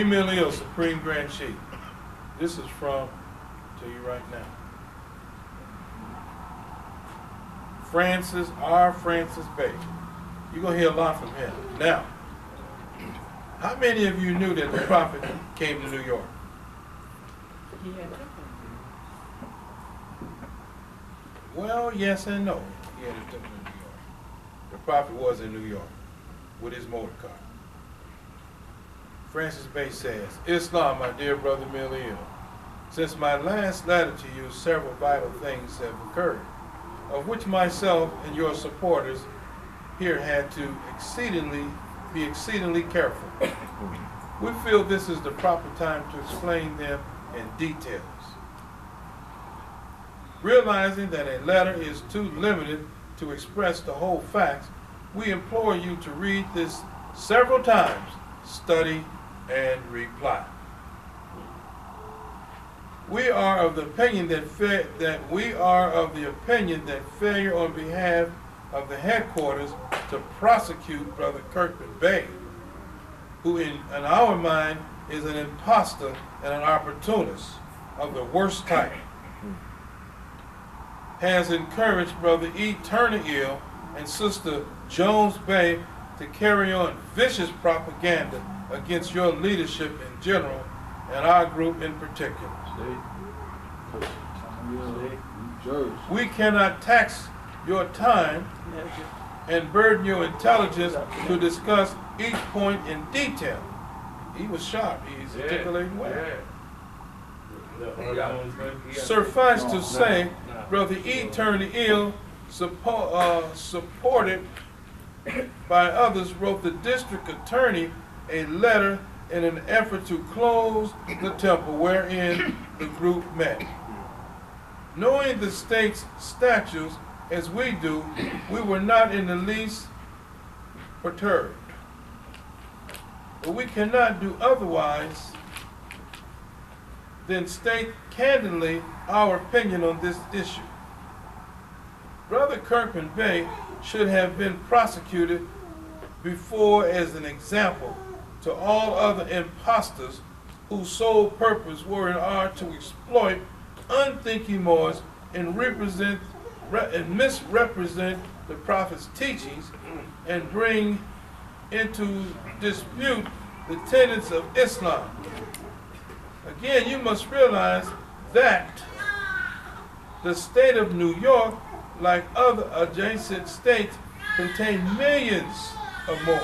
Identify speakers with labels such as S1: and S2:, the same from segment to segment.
S1: Mealy, Supreme Grand Sheik. This is from, tell you right now, R Frances Bey. You're going to hear a lot from him. Now, how many of you knew that the prophet came to New York?
S2: He had different.
S1: Well, yes and no. He had a temple in New York. The prophet was in New York with his motor car. Frances Bey says, Islam, my dear brother Mealy, since my last letter to you, several vital things have occurred, of which myself and your supporters here had to be exceedingly careful. We feel this is the proper time to explain them in details. Realizing that a letter is too limited to express the whole facts, we implore you to read this several times, study, and reply. We are of the opinion that failure on behalf of the headquarters to prosecute Brother Kirkman Bey, who in our mind is an imposter and an opportunist of the worst type, has encouraged Brother E. Turner and Sister Jones Bey to carry on vicious propaganda against your leadership in general and our group in particular. We cannot tax your time and burden your intelligence to discuss each point in detail. He was sharp. He's articulating well. Suffice to say, Brother E. Turner, supported by others, wrote the district attorney a letter in an effort to close the temple wherein the group met. Knowing the state's statutes as we do, we were not in the least perturbed. But we cannot do otherwise than state candidly our opinion on this issue. Brother Kirkman Bey should have been prosecuted before as an example to all other impostors whose sole purpose were and are to exploit unthinking Moors and misrepresent the Prophet's teachings and bring into dispute the tenets of Islam. Again, you must realize that the state of New York, like other adjacent states, contain millions of Moors.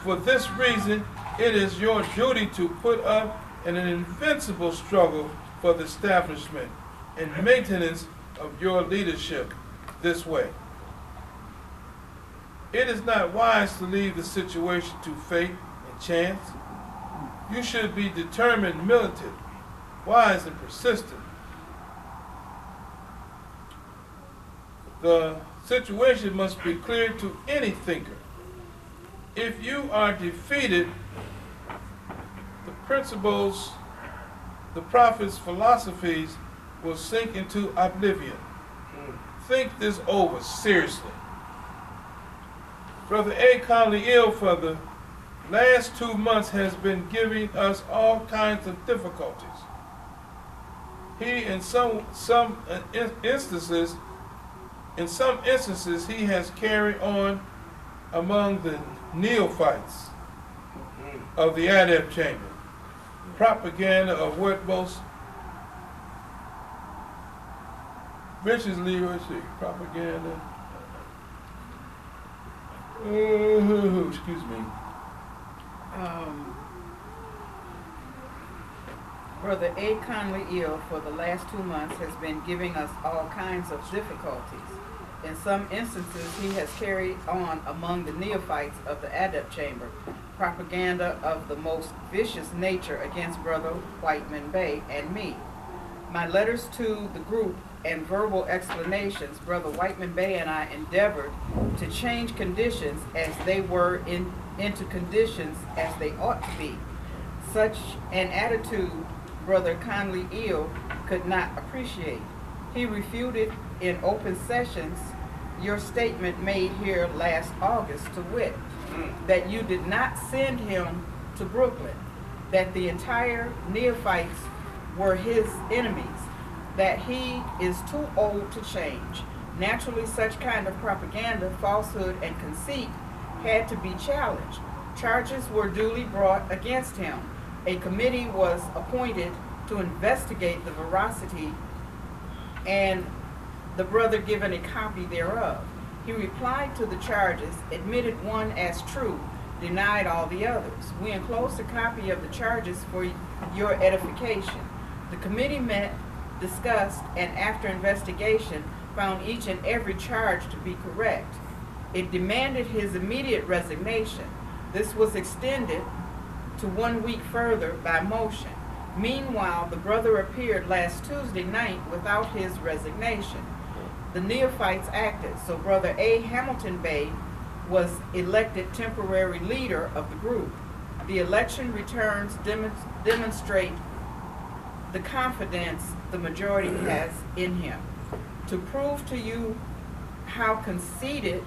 S1: For this reason, it is your duty to put up in an invincible struggle for the establishment and maintenance of your leadership this way. It is not wise to leave the situation to fate and chance. You should be determined, militant, wise, and persistent. The situation must be clear to any thinker. If you are defeated, the principles, the Prophet's philosophies will sink into oblivion. Think this over seriously. Brother A. Conley Ill for the last 2 months has been giving us all kinds of difficulties. He, in some instances, he has carried on among the neophytes of the adept chamber propaganda of what most viciously, propaganda. Excuse me.
S2: Brother A. Conley Ill for the last 2 months has been giving us all kinds of difficulties. In some instances, he has carried on among the neophytes of the adept chamber propaganda of the most vicious nature against Brother Whiteman Bey and me. My letters to the group and verbal explanations, Brother Whiteman Bey and I endeavored to change conditions as they were into conditions as they ought to be. Such an attitude Brother Conley Ill could not appreciate. He refuted in open sessions your statement made here last August, to wit, that you did not send him to Brooklyn, that the entire neophytes were his enemies, that he is too old to change. Naturally, such kind of propaganda, falsehood, and conceit had to be challenged. Charges were duly brought against him. A committee was appointed to investigate the veracity, and the brother given a copy thereof. He replied to the charges, admitted one as true, denied all the others. We enclosed a copy of the charges for your edification. The committee met, discussed, and after investigation found each and every charge to be correct. It demanded his immediate resignation. This was extended to 1 week further by motion. Meanwhile, the brother appeared last Tuesday night without his resignation. The neophytes acted, so Brother A. Hamilton Bey was elected temporary leader of the group. The election returns demonstrate the confidence the majority has in him. To prove to you how conceited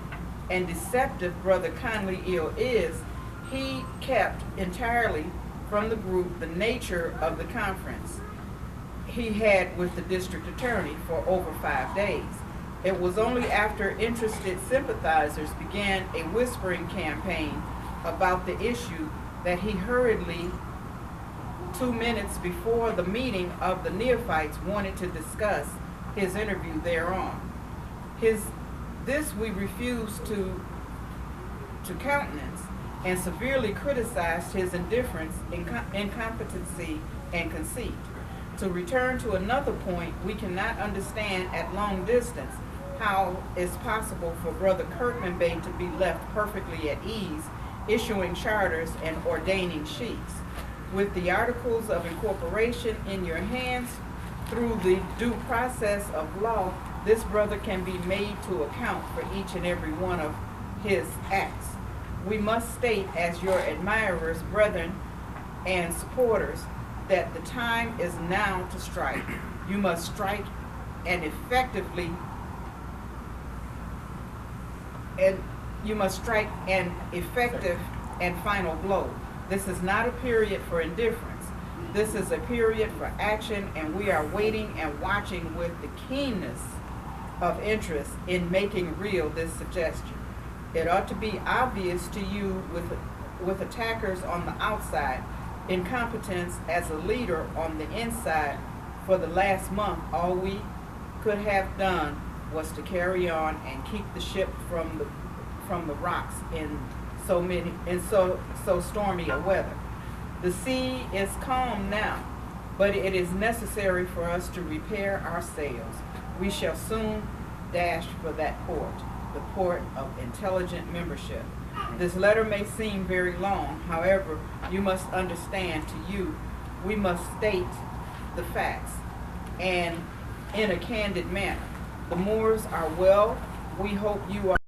S2: and deceptive Brother Conley-Ill is, he kept entirely from the group the nature of the conference he had with the district attorney for over 5 days. It was only after interested sympathizers began a whispering campaign about the issue that he hurriedly, 2 minutes before the meeting of the neophytes, wanted to discuss his interview thereon. This we refused to countenance, and severely criticized his indifference, incompetency, and conceit. To return to another point, we cannot understand at long distance how it's possible for Brother Kirkman Bey to be left perfectly at ease, issuing charters and ordaining sheiks. With the articles of incorporation in your hands, through the due process of law, this brother can be made to account for each and every one of his acts. We must state, as your admirers, brethren, and supporters, that the time is now to strike. You must strike and effectively, and you must strike an effective and final blow. This is not a period for indifference. This is a period for action, and we are waiting and watching with the keenness of interest in making real this suggestion. It ought to be obvious to you with attackers on the outside, incompetence as a leader on the inside. For the last month, all we could have done was to carry on and keep the ship from the rocks in so stormy a weather. The sea is calm now, but it is necessary for us to repair our sails. We shall soon dash for that port, the port of intelligent membership. This letter may seem very long, however, you must understand we must state the facts, and in a candid manner. The Moors are well. We hope you are